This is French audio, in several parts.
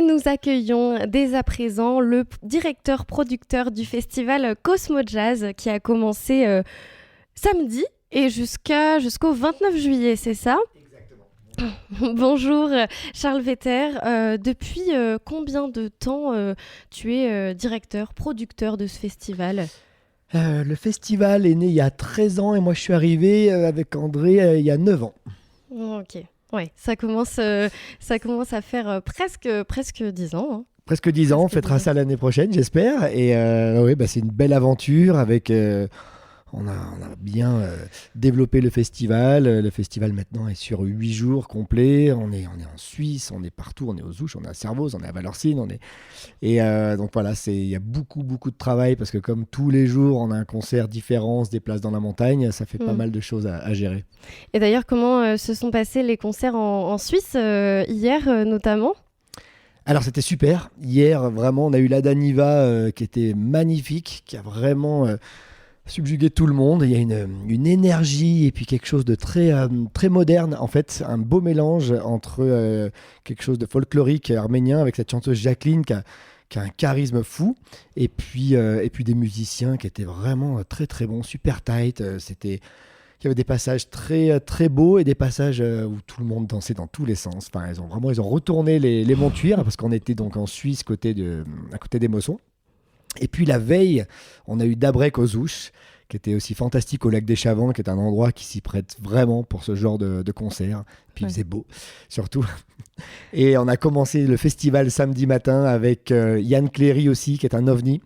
nous accueillons dès à présent le directeur-producteur du festival Cosmo Jazz qui a commencé samedi et jusqu'au 29 juillet, c'est ça ? Bonjour Charles Vetter, depuis combien de temps tu es directeur, producteur de ce festival ? Le festival est né il y a 13 ans et moi je suis arrivé avec André il y a 9 ans. Ok, ouais, ça commence à faire presque 10 ans. Hein. Presque 10 ans, on fêtera ça l'année prochaine j'espère. Et c'est une belle aventure avec... On a bien développé le festival. Le festival maintenant est sur 8 jours complets. On est en Suisse, on est partout. On est aux Ouches, on est à Servoz, on est à Valorcine. Donc voilà, il y a beaucoup de travail parce que comme tous les jours, on a un concert différent, on se déplace dans la montagne. Ça fait pas mal de choses à gérer. Et d'ailleurs, comment se sont passés les concerts en Suisse hier notamment ? Alors c'était super. Hier, vraiment, on a eu l'Ada Niva qui était magnifique, qui a vraiment... subjuguer tout le monde. Il y a une énergie et puis quelque chose de très moderne, en fait, un beau mélange entre quelque chose de folklorique arménien avec cette chanteuse Jacqueline qui a un charisme fou et puis des musiciens qui étaient vraiment très très bons, super tight. Il y avait des passages très très beaux et des passages où tout le monde dansait dans tous les sens. Enfin, ils ont retourné les Montuires parce qu'on était donc en Suisse à côté des Mossons. Et puis la veille, on a eu Dabrek aux Ouches, qui était aussi fantastique au lac des Chavants, qui est un endroit qui s'y prête vraiment pour ce genre de concert. Puis il faisait beau, surtout. Et on a commencé le festival samedi matin avec Yann Cléry aussi, qui est un ovni.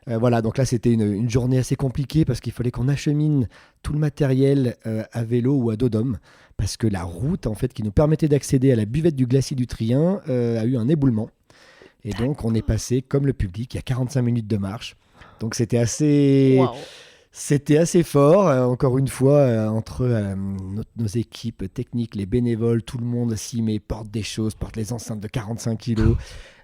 Voilà, donc là c'était une journée assez compliquée parce qu'il fallait qu'on achemine tout le matériel à vélo ou à dos-d'homme parce que la route en fait qui nous permettait d'accéder à la buvette du glacier du Trien a eu un éboulement. Et donc, on est passé, comme le public, il y a 45 minutes de marche. Donc, c'était assez fort. Encore une fois, entre nos équipes techniques, les bénévoles, tout le monde s'y met, porte des choses, porte les enceintes de 45 kilos.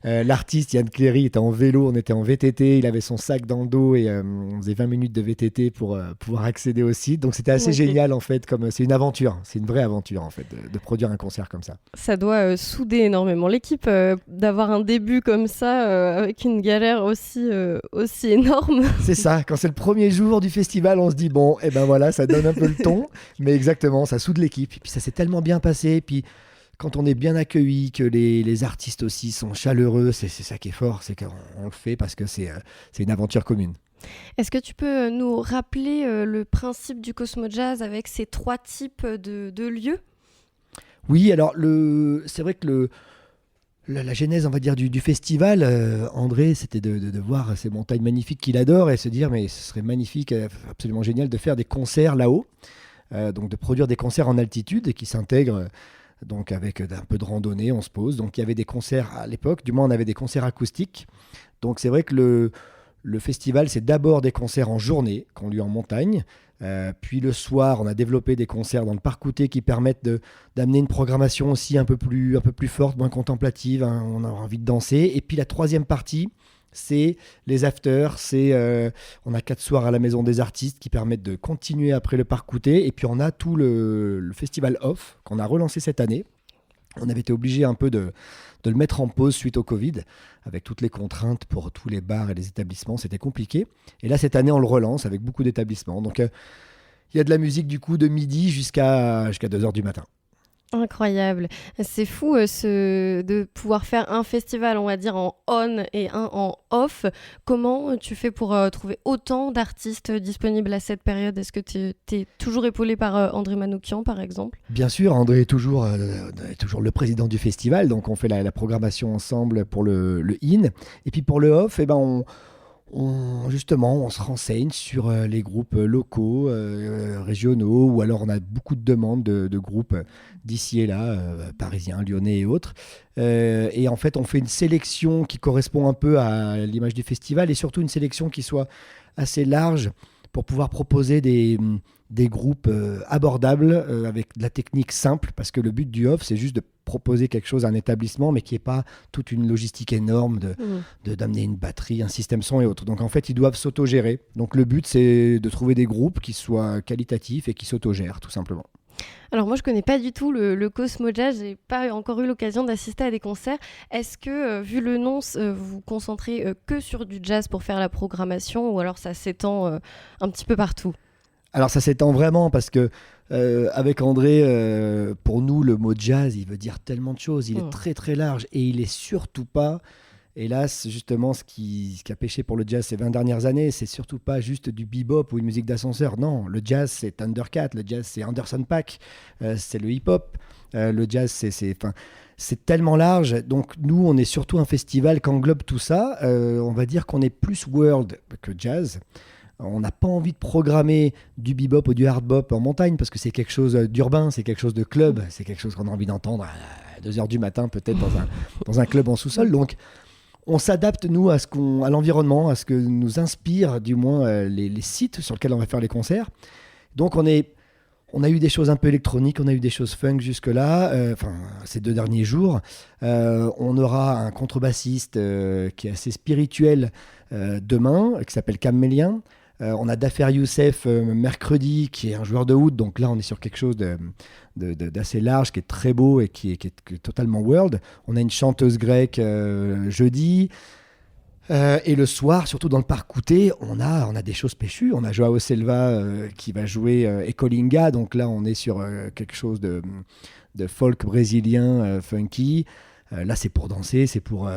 L'artiste, Yann Cléry, était en vélo, on était en VTT. Il avait son sac dans le dos et on faisait 20 minutes de VTT pour pouvoir accéder au site. Donc, c'était assez génial, en fait. C'est une aventure. C'est une vraie aventure, en fait, de produire un concert comme ça. Ça doit souder énormément l'équipe d'avoir un début comme ça avec une galère aussi énorme. C'est ça. Quand c'est le premier jour du festival, on se dit, bon, et ben voilà, ça donne un peu le ton. Mais exactement, ça soude l'équipe. Et puis, ça s'est tellement bien passé. Et puis, quand on est bien accueilli, que les artistes aussi sont chaleureux, c'est ça qui est fort, c'est qu'on le fait parce que c'est une aventure commune. Est-ce que tu peux nous rappeler le principe du Cosmo Jazz avec ces 3 types de lieux ? Oui, alors c'est vrai que la genèse, on va dire, du festival, André, c'était de voir ces montagnes magnifiques qu'il adore et se dire, mais ce serait magnifique, absolument génial de faire des concerts là-haut, donc de produire des concerts en altitude et qui s'intègrent. Donc avec un peu de randonnée, on se pose. Donc il y avait des concerts à l'époque, du moins on avait des concerts acoustiques. Donc c'est vrai que le festival, c'est d'abord des concerts en journée, qu'on lui en montagne. Puis le soir, on a développé des concerts dans le Parc Coutet qui permettent d'amener une programmation aussi un peu plus forte, moins contemplative. Hein, on a envie de danser. Et puis la troisième partie, c'est les afters. On a 4 soirs à la Maison des Artistes qui permettent de continuer après le Parc Coutet. Et puis on a tout le festival off qu'on a relancé cette année. On avait été obligé un peu de le mettre en pause suite au Covid, avec toutes les contraintes pour tous les bars et les établissements. C'était compliqué. Et là, cette année, on le relance avec beaucoup d'établissements. Donc, il y a de la musique du coup de midi jusqu'à 2h du matin. Incroyable. C'est fou de pouvoir faire un festival, on va dire, en on et un en off. Comment tu fais pour trouver autant d'artistes disponibles à cette période ? Est-ce que tu es toujours épaulé par André Manoukian, par exemple ? Bien sûr, André est toujours le président du festival, donc on fait la programmation ensemble pour le in. Et puis pour le off, on se renseigne sur les groupes locaux, régionaux, ou alors on a beaucoup de demandes de groupes d'ici et là, parisiens, lyonnais et autres. Et en fait, on fait une sélection qui correspond un peu à l'image du festival et surtout une sélection qui soit assez large pour pouvoir proposer des groupes abordables avec de la technique simple, parce que le but du off, c'est juste de proposer quelque chose à un établissement, mais qui n'est pas toute une logistique énorme d'amener une batterie, un système son et autres. Donc en fait, ils doivent s'autogérer. Donc le but, c'est de trouver des groupes qui soient qualitatifs et qui s'autogèrent, tout simplement. Alors moi je connais pas du tout le Cosmo Jazz, j'ai pas encore eu l'occasion d'assister à des concerts. Est-ce que vu le nom, vous vous concentrez que sur du jazz pour faire la programmation ou alors ça s'étend un petit peu partout? Alors ça s'étend vraiment parce que avec André, pour nous, le mot jazz, il veut dire tellement de choses. Il est Hmm. très très large et il est surtout pas, hélas, justement, ce qui a pêché pour le jazz ces 20 dernières années, c'est surtout pas juste du bebop ou une musique d'ascenseur. Non, le jazz, c'est Thundercat, le jazz, c'est Anderson .Paak, c'est le hip-hop. Le jazz, enfin, c'est tellement large. Donc nous, on est surtout un festival qui englobe tout ça. On va dire qu'on est plus world que jazz. On n'a pas envie de programmer du bebop ou du hard bop en montagne parce que c'est quelque chose d'urbain, c'est quelque chose de club, c'est quelque chose qu'on a envie d'entendre à 2 heures du matin, peut-être dans un club en sous-sol. Donc, on s'adapte, nous, à l'environnement, à ce que nous inspirent, du moins, les sites sur lesquels on va faire les concerts. Donc, on a eu des choses un peu électroniques, on a eu des choses funk jusque-là, ces 2 derniers jours. On aura un contrebassiste qui est assez spirituel demain, qui s'appelle Camélien. On a Dafer Youssef mercredi, qui est un joueur de oud. Donc là, on est sur quelque chose d'assez large, qui est très beau et qui est totalement world. On a une chanteuse grecque jeudi. Et le soir, surtout dans le parc Couté, on a des choses péchues. On a Joao Selva qui va jouer Ekolinga. Donc là, on est sur quelque chose de folk brésilien funky. Là, c'est pour danser, c'est pour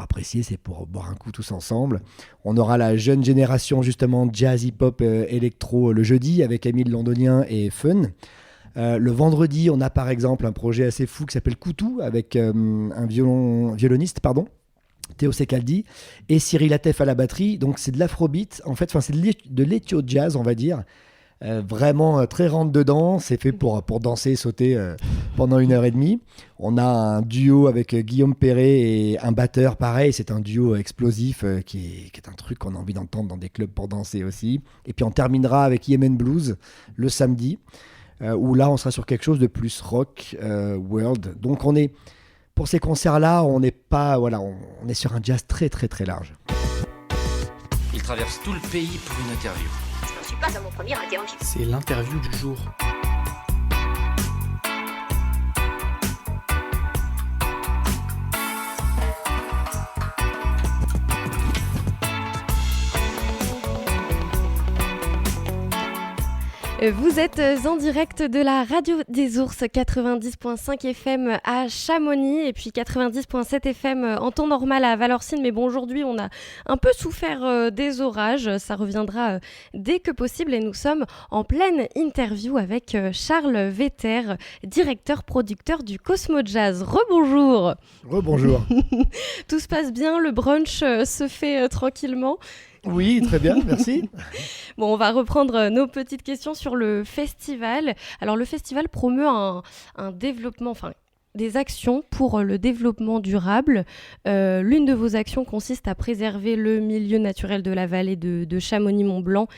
apprécier, c'est pour boire un coup tous ensemble. On aura la jeune génération, justement, jazz, hip-hop, électro le jeudi avec Émile Londonien et Fun. Le vendredi, on a par exemple un projet assez fou qui s'appelle Koutou avec un violoniste, Théo Secaldi, et Cyril Atef à la batterie. Donc c'est de l'afrobeat, en fait, c'est de l'éthio-jazz, on va dire. Vraiment très rentre-dedans, c'est fait pour danser et sauter pendant 1 heure et demie. On a un duo avec Guillaume Perret et un batteur, pareil, c'est un duo explosif qui est un truc qu'on a envie d'entendre dans des clubs pour danser aussi. Et puis on terminera avec Yemen Blues le samedi, où là on sera sur quelque chose de plus rock, world. Donc pour ces concerts-là, on n'est pas, voilà, on est sur un jazz très très très large. Il traverse tout le pays pour une interview. Je n'en suis pas à mon premier interview. C'est l'interview du jour. Vous êtes en direct de la radio des ours 90.5 FM à Chamonix et puis 90.7 FM en temps normal à Valorcine. Mais bon, aujourd'hui, on a un peu souffert des orages. Ça reviendra dès que possible et nous sommes en pleine interview avec Charles Vetter, directeur-producteur du Cosmo Jazz. Rebonjour. Rebonjour. Tout se passe bien, le brunch se fait tranquillement. Oui, très bien, merci. Bon, on va reprendre nos petites questions sur le festival. Alors, le festival promeut un développement, enfin, des actions pour le développement durable. L'une de vos actions consiste à préserver le milieu naturel de la vallée de Chamonix-Mont-Blanc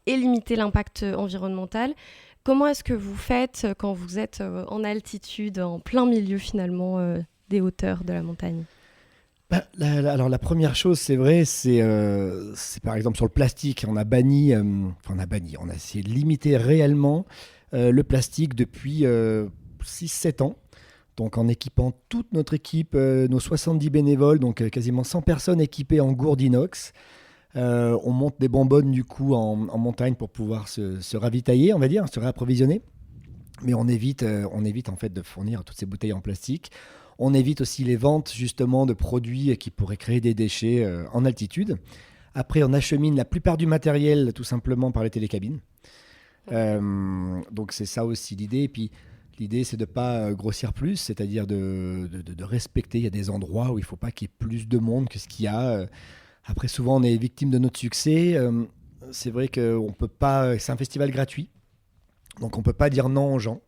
et limiter l'impact environnemental. Comment est-ce que vous faites quand vous êtes en altitude, en plein milieu finalement des hauteurs de la montagne ? Alors la première chose, c'est vrai, c'est par exemple sur le plastique. On a essayé de limiter réellement le plastique depuis 6-7 ans. Donc en équipant toute notre équipe, nos 70 bénévoles, donc quasiment 100 personnes équipées en gourde inox. On monte des bonbonnes du coup en montagne pour pouvoir se ravitailler, on va dire, se réapprovisionner. Mais on évite en fait de fournir toutes ces bouteilles en plastique. On évite aussi les ventes justement de produits qui pourraient créer des déchets en altitude. Après, on achemine la plupart du matériel tout simplement par les télécabines. Donc c'est ça aussi l'idée. Et puis l'idée, c'est de ne pas grossir plus, c'est-à-dire de respecter. Il y a des endroits où il ne faut pas qu'il y ait plus de monde que ce qu'il y a. Après, souvent, on est victime de notre succès. C'est vrai qu'on peut pas. C'est un festival gratuit, donc on ne peut pas dire non aux gens.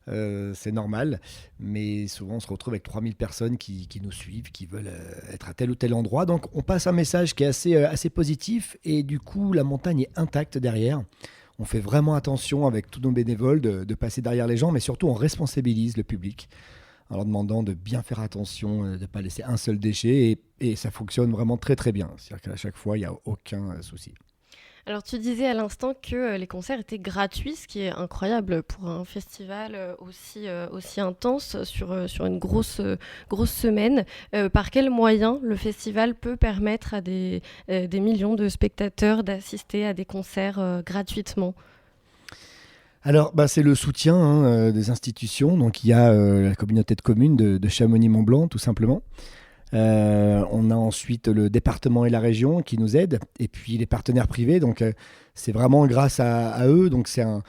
C'est normal, mais souvent on se retrouve avec 3000 personnes qui nous suivent, qui veulent être à tel ou tel endroit. Donc on passe un message qui est assez positif et du coup la montagne est intacte derrière. On fait vraiment attention avec tous nos bénévoles de passer derrière les gens, mais surtout on responsabilise le public en leur demandant de bien faire attention, de ne pas laisser un seul déchet et ça fonctionne vraiment très très bien. C'est-à-dire qu'à chaque fois il n'y a aucun souci. Alors tu disais à l'instant que les concerts étaient gratuits, ce qui est incroyable pour un festival aussi intense sur une grosse semaine. Par quels moyens le festival peut permettre à des millions de spectateurs d'assister à des concerts gratuitement? Alors, c'est le soutien des institutions. Donc, il y a la communauté de communes de Chamonix-Mont-Blanc, tout simplement. On a ensuite le département et la région qui nous aident, et puis les partenaires privés. Donc, c'est vraiment grâce à eux. Donc, c'est un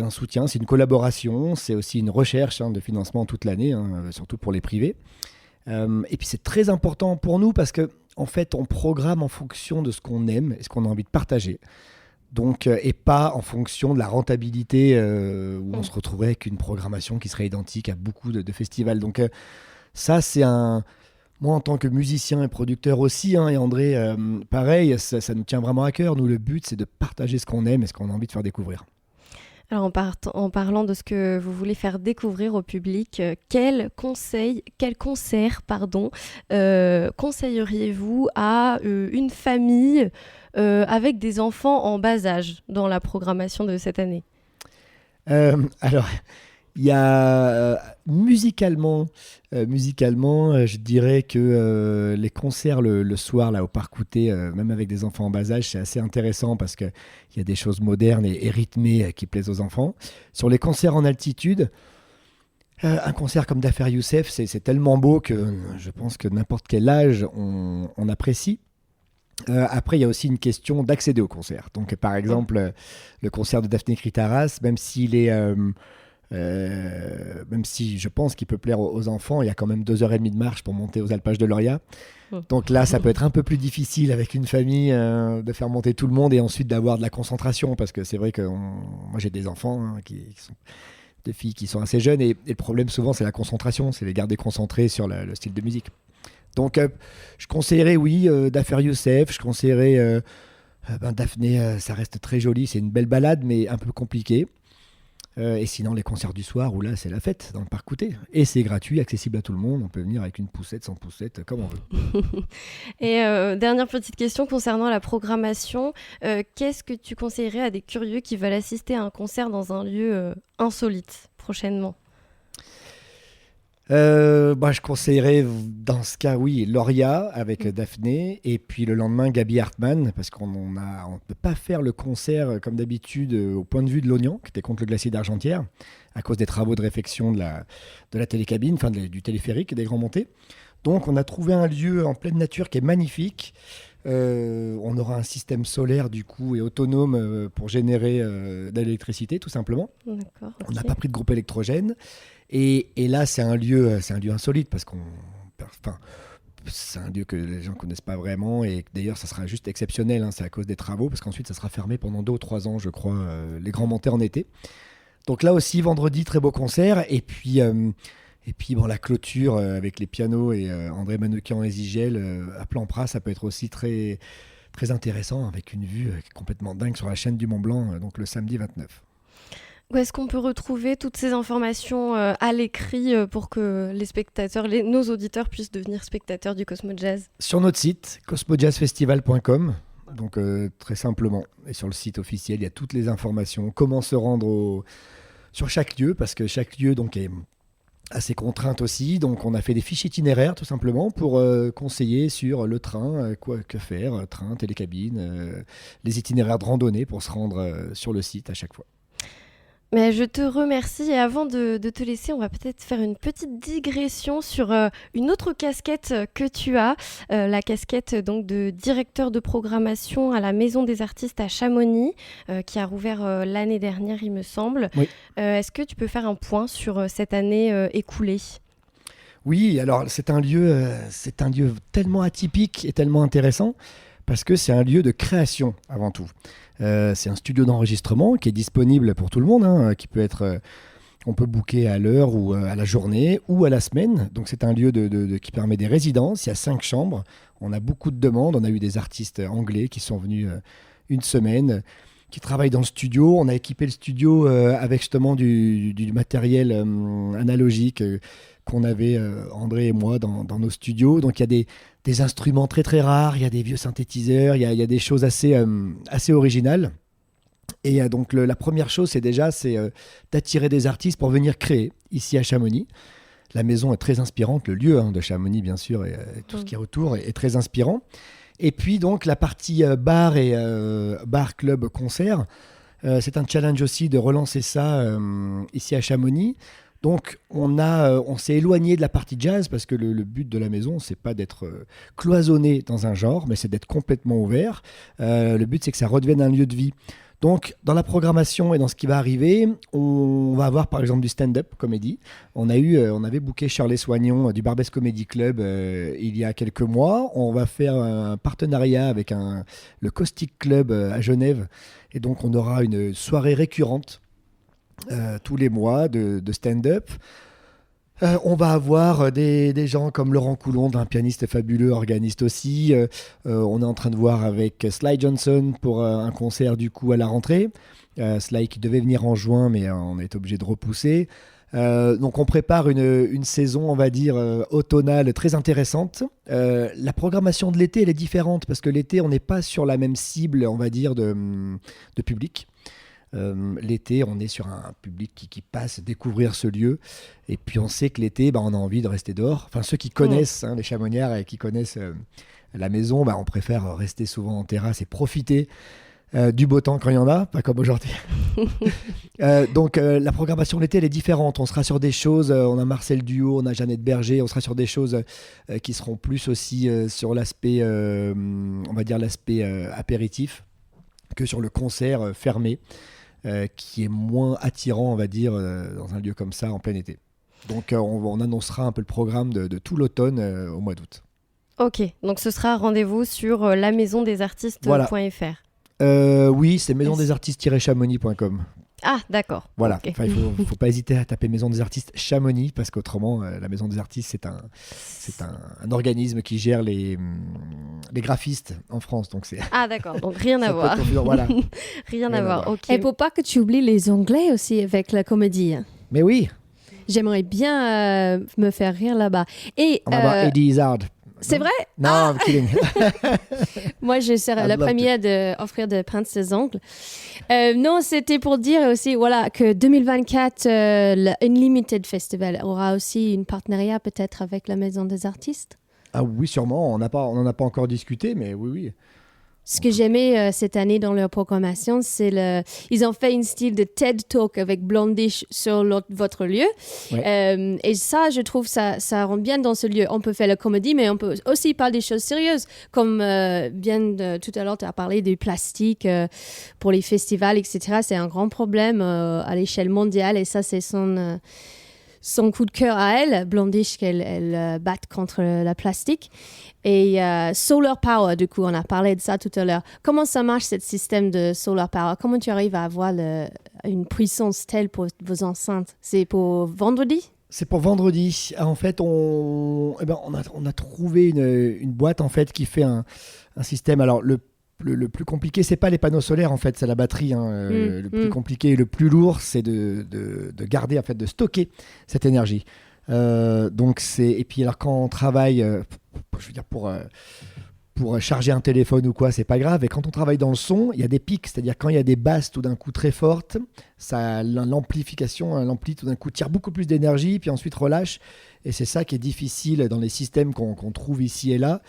soutien, c'est une collaboration, c'est aussi une recherche de financement toute l'année, surtout pour les privés. Et puis, c'est très important pour nous parce que, en fait, on programme en fonction de ce qu'on aime et ce qu'on a envie de partager. Donc, et pas en fonction de la rentabilité où on se retrouverait avec une programmation qui serait identique à beaucoup de festivals. Donc, ça, c'est moi, en tant que musicien et producteur aussi, et André, pareil, ça nous tient vraiment à cœur. Nous, le but, c'est de partager ce qu'on aime et ce qu'on a envie de faire découvrir. Alors en parlant de ce que vous voulez faire découvrir au public, quel concert conseilleriez-vous à une famille avec des enfants en bas âge dans la programmation de cette année? Alors, il y a musicalement, je dirais que les concerts le soir là au Parc Outé, même avec des enfants en bas âge, c'est assez intéressant parce qu'il y a des choses modernes et rythmées qui plaisent aux enfants. Sur les concerts en altitude, un concert comme d'Affaire Youssef, c'est tellement beau que je pense que n'importe quel âge, on apprécie. Après, il y a aussi une question d'accéder au concert. Donc, par exemple, le concert de Daphné Kritaras, même si je pense qu'il peut plaire aux enfants, il y a quand même 2h30 de marche pour monter aux alpages de Loria. Donc là, ça peut être un peu plus difficile avec une famille de faire monter tout le monde et ensuite d'avoir de la concentration. Parce que c'est vrai que moi, j'ai des enfants qui sont des filles qui sont assez jeunes et le problème souvent, c'est la concentration. C'est les garder concentrés sur le style de musique. Donc, je conseillerais, oui, d'Affaire Youssef. Je conseillerais Daphné, ça reste très joli. C'est une belle balade, mais un peu compliquée. Et sinon, les concerts du soir, où là, c'est la fête dans le Parc Outé. Et c'est gratuit, accessible à tout le monde. On peut venir avec une poussette, sans poussette, comme on veut. Et dernière petite question concernant la programmation. Qu'est-ce que tu conseillerais à des curieux qui veulent assister à un concert dans un lieu insolite prochainement? Je conseillerais dans ce cas, oui, Loria avec Daphné et puis le lendemain Gaby Hartmann parce qu'on ne peut pas faire le concert comme d'habitude au point de vue de l'Ognan qui était contre le glacier d'Argentière à cause des travaux de réfection de la télécabine, du téléphérique et des grands montées. Donc on a trouvé un lieu en pleine nature qui est magnifique. On aura un système solaire du coup et autonome pour générer de l'électricité tout simplement. D'accord, On n'a pas pris de groupe électrogène. Et là, c'est un lieu insolite parce c'est un lieu que les gens ne connaissent pas vraiment. Et d'ailleurs, ça sera juste exceptionnel. C'est à cause des travaux parce qu'ensuite, ça sera fermé pendant 2 ou 3 ans, je crois, les grands montées en été. Donc là aussi, vendredi, très beau concert. Et puis la clôture avec les pianos et André Manoukian et Zigel à Plan-Pras, ça peut être aussi très, très intéressant avec une vue complètement dingue sur la chaîne du Mont-Blanc, donc le samedi 29. Où est-ce qu'on peut retrouver toutes ces informations à l'écrit pour que les spectateurs, nos auditeurs puissent devenir spectateurs du Cosmo Jazz? Sur notre site, cosmojazzfestival.com, donc très simplement. Et sur le site officiel, il y a toutes les informations. Comment se rendre sur chaque lieu, parce que chaque lieu donc, est assez contrainte aussi. Donc on a fait des fiches itinéraires tout simplement pour conseiller sur le train, que faire, train, télécabine, les itinéraires de randonnée pour se rendre sur le site à chaque fois. Mais je te remercie et avant de te laisser, on va peut-être faire une petite digression sur une autre casquette que tu as, la casquette donc de directeur de programmation à la Maison des Artistes à Chamonix, qui a rouvert l'année dernière, il me semble. Oui. Est-ce que tu peux faire un point sur cette année écoulée ? Oui, alors c'est un lieu tellement atypique et tellement intéressant parce que c'est un lieu de création avant tout. C'est un studio d'enregistrement qui est disponible pour tout le monde, qui peut être, on peut booker à l'heure ou à la journée ou à la semaine. Donc c'est un lieu qui permet des résidences. Il y a 5 chambres. On a beaucoup de demandes. On a eu des artistes anglais qui sont venus une semaine. qui travaillent dans le studio. On a équipé le studio avec justement du matériel analogique qu'on avait, André et moi, dans nos studios. Donc il y a des instruments très très rares, il y a des vieux synthétiseurs, il y a des choses assez originales. Et donc la première chose, c'est d'attirer des artistes pour venir créer ici à Chamonix. La maison est très inspirante, le lieu de Chamonix bien sûr, et tout ce qui est autour est très inspirant. Et puis donc la partie bar et bar, club, concert, c'est un challenge aussi de relancer ça ici à Chamonix. Donc on s'est éloigné de la partie jazz parce que le but de la maison, c'est pas d'être cloisonné dans un genre, mais c'est d'être complètement ouvert. Le but, c'est que ça redevienne un lieu de vie. Donc, dans la programmation et dans ce qui va arriver, on va avoir par exemple du stand-up comédie. On avait booké Shirley Soignon du Barbès Comedy Club il y a quelques mois. On va faire un partenariat avec le Caustic Club à Genève. Et donc, on aura une soirée récurrente tous les mois de stand-up. On va avoir des gens comme Laurent Coulombe, un pianiste fabuleux, organiste aussi. On est en train de voir avec Sly Johnson pour un concert du coup à la rentrée. Sly qui devait venir en juin, mais on est obligé de repousser. Donc on prépare une saison, on va dire, automnale très intéressante. La programmation de l'été, elle est différente parce que l'été, on n'est pas sur la même cible, on va dire, de public. L'été, on est sur un public qui passe découvrir ce lieu. Et puis on sait que l'été, on a envie de rester dehors. Enfin, ceux qui connaissent les Chamoniards et qui connaissent la maison, on préfère rester souvent en terrasse et profiter du beau temps quand il y en a, pas comme aujourd'hui. Donc la programmation de l'été, elle est différente. On sera sur des choses, on a Marcel Duhaut, on a Jeannette Berger, on sera sur des choses qui seront plus aussi sur l'aspect, on va dire l'aspect apéritif, que sur le concert fermé. Qui est moins attirant, on va dire, dans un lieu comme ça en plein été. Donc on annoncera un peu le programme de tout l'automne au mois d'août. Ok, donc ce sera rendez-vous sur lamaisondesartistes.fr. Oui, c'est maisondesartistes-chamonix.com. Ah, d'accord. Voilà, Okay. il ne faut pas hésiter à taper Maison des Artistes Chamonix, parce qu'autrement, la Maison des Artistes, c'est un organisme qui gère les graphistes en France. Donc ah, d'accord, donc rien à voir. Voilà. Rien à voir, ok. Et pour pas que tu oublies les Anglais aussi avec la comédie. Mais oui. J'aimerais bien me faire rire là-bas. Et on va voir Eddie Izzard. C'est vrai? Non, I'm kidding. Moi, je serai la première d'offrir de Prince des Ongles. Non, c'était pour dire aussi que 2024, l'Unlimited Festival aura aussi une partenariat peut-être avec la Maison des Artistes. Ah oui, sûrement. On n'en a pas encore discuté, mais oui. Ce que j'aimais cette année dans leur programmation, c'est ils ont fait une style de TED Talk avec Blondish sur votre lieu. Ouais. Et ça, je trouve, ça rentre bien dans ce lieu. On peut faire la comédie, mais on peut aussi parler des choses sérieuses. Comme tout à l'heure, tu as parlé du plastique pour les festivals, etc. C'est un grand problème à l'échelle mondiale. Et ça, c'est son coup de cœur à elle, Blondish, qu'elle batte contre la plastique. Et Solar Power, du coup, on a parlé de ça tout à l'heure. Comment ça marche, ce système de Solar Power? Comment tu arrives à avoir une puissance telle pour vos enceintes? C'est pour vendredi? C'est pour vendredi. En fait, on a trouvé une boîte en fait, qui fait un système. Alors, le plus compliqué, c'est pas les panneaux solaires, en fait, c'est la batterie. Le plus compliqué et le plus lourd, c'est de garder, en fait, de stocker cette énergie. Et puis alors quand on travaille, je veux dire pour charger un téléphone ou quoi, c'est pas grave. Et quand on travaille dans le son, il y a des pics, c'est-à-dire quand il y a des basses tout d'un coup très fortes, l'ampli tout d'un coup tire beaucoup plus d'énergie, puis ensuite relâche. Et c'est ça qui est difficile dans les systèmes qu'on trouve ici et là,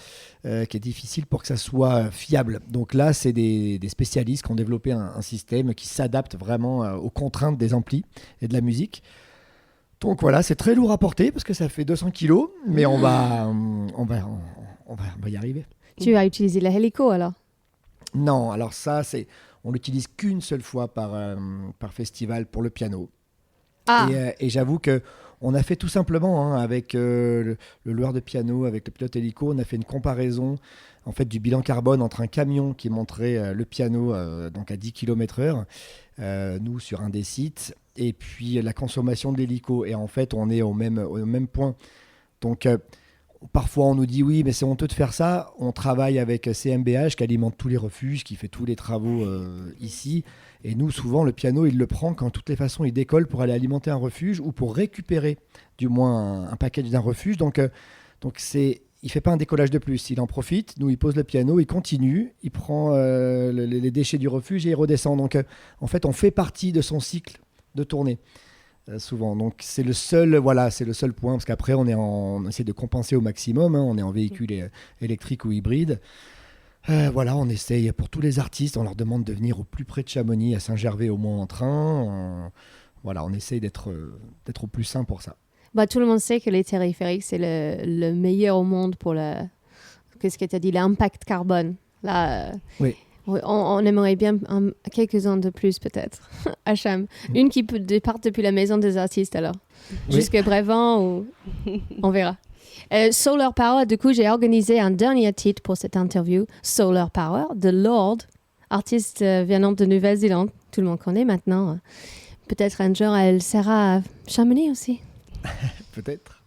qui est difficile pour que ça soit fiable. Donc là, c'est des spécialistes qui ont développé un système qui s'adapte vraiment aux contraintes des amplis et de la musique. Donc voilà, c'est très lourd à porter parce que ça fait 200 kilos, mais on va y arriver. Tu as utilisé l'hélico alors? Non, alors ça, on l'utilise qu'une seule fois par festival pour le piano. Ah. Et j'avoue que on a fait tout simplement avec le loueur de piano, avec le pilote hélico, on a fait une comparaison en fait du bilan carbone entre un camion qui montrait le piano donc à 10 km/h, nous sur un des sites, et puis la consommation de l'hélico. Et en fait, on est au même point. Donc parfois on nous dit oui, mais c'est honteux de faire ça. On travaille avec CMBH qui alimente tous les refuges, qui fait tous les travaux ici. Et nous, souvent, le piano, il le prend quand, de toutes les façons, il décolle pour aller alimenter un refuge ou pour récupérer, du moins, un package d'un refuge. Donc il ne fait pas un décollage de plus. Il en profite. Nous, il pose le piano, il continue, il prend les déchets du refuge et il redescend. Donc, en fait, on fait partie de son cycle de tournée. Souvent. Donc, c'est le seul point. Parce qu'après, on essaie de compenser au maximum. On est en véhicule électrique ou hybride. On essaye pour tous les artistes, on leur demande de venir au plus près de Chamonix, à Saint-Gervais au moins en train. On essaye d'être au plus sain pour ça. Tout le monde sait que les téléphériques, c'est le meilleur au monde pour qu'est-ce que tu as dit, l'impact carbone. Là, oui. On aimerait bien quelques-uns de plus peut-être à Cham. Une qui départ depuis la maison des artistes alors. Oui. Jusqu'à Brévent ou on verra. Solar Power, du coup, j'ai organisé un dernier titre pour cette interview. Solar Power, de Lorde, artiste venant de Nouvelle-Zélande. Tout le monde connaît maintenant. Peut-être un jour, elle sera à Chamonix aussi. Peut-être.